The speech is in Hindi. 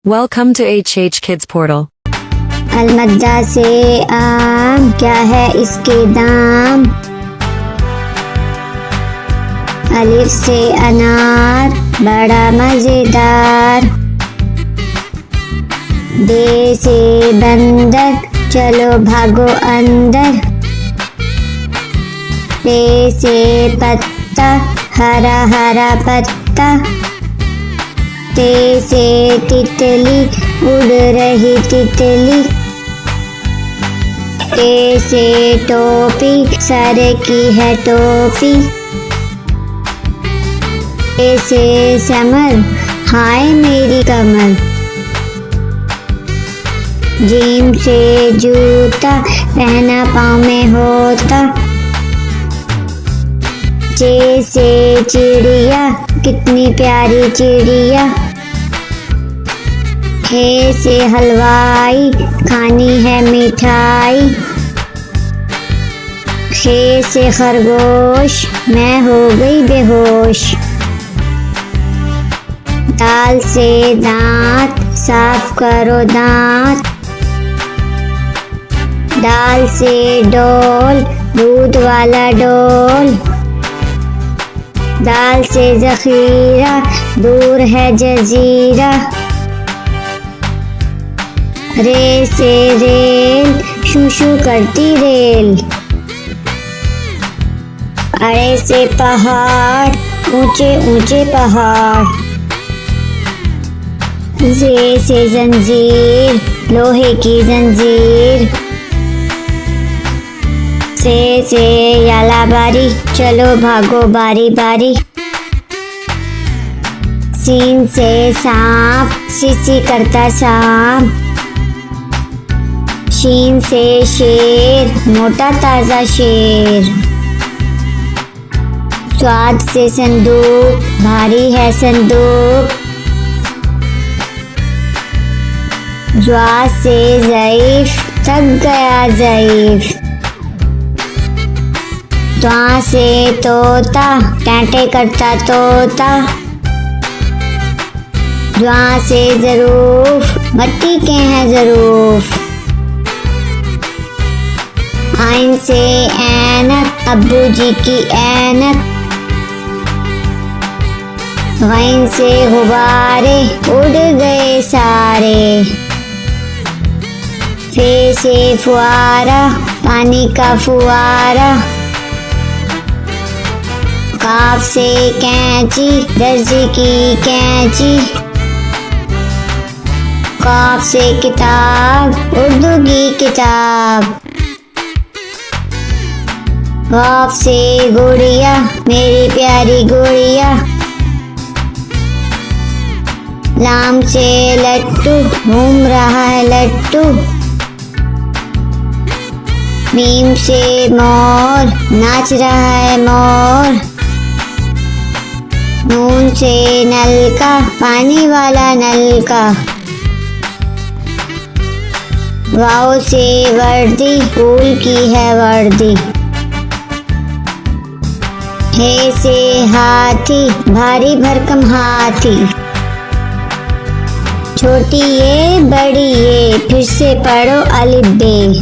Welcome to HH Kids Portal. अलमद्दा से आम, क्या है इसके दाम। अलिफ से अनार, बड़ा मजेदार। बे से बंदर, चलो भागो अंदर। पे से पत्ता, हरा हरा पत्ता। ते से तितली, उड़ रही तितली। टे से टोपी, सर की है टोपी। टे से समर, हाय मेरी कमर। जीम से जूता, पहना पाँव में होता। चे से चिड़िया, कितनी प्यारी चिड़िया। हे से हलवाई, खानी है मिठाई। खे से खरगोश, मैं हो गई बेहोश। दाल से दांत, साफ करो दांत। दाल से डोल, दूध वाला डोल। दाल से जखीरा, दूर है जजीरा। रे से रेल, शू शू करती रेल। अरे से पहाड़, ऊंचे ऊंचे पहाड़। जे से जंजीर, लोहे की जंजीर। से यालाबारी, चलो भागो बारी बारी। सीन से सांप, सीसी करता सांप। शीन से शेर, मोटा ताजा शेर। स्वाद से संदूक, भारी है संदूक। ज्वा से ज़ईफ, थक गया ज़ईफ। त्वा से तोता, टांटे करता तोता। ज्वा से ज़रूफ, मट्टी के हैं ज़रूफ। आइन से ऐनक, अब्बू जी की ऐनक। गैन से गुब्बारे, उड़ गए सारे। फे से फुआरा, पानी का फुआरा। काफ से कैंची, दर्जी की कैंची। काफ से किताब, उर्दू की किताब। गाफ से गुड़िया, मेरी प्यारी गुड़िया। लाम से लट्टू, घूम रहा है लट्टू। मीम से मोर, नाच रहा है मोर। नून से नलका, पानी वाला नलका। वाव से वर्दी, फूल की है वर्दी। हे से हाथी, भारी भरकम हाथी। छोटी ये, बड़ी ये, फिर से पढ़ो अलिफ बे।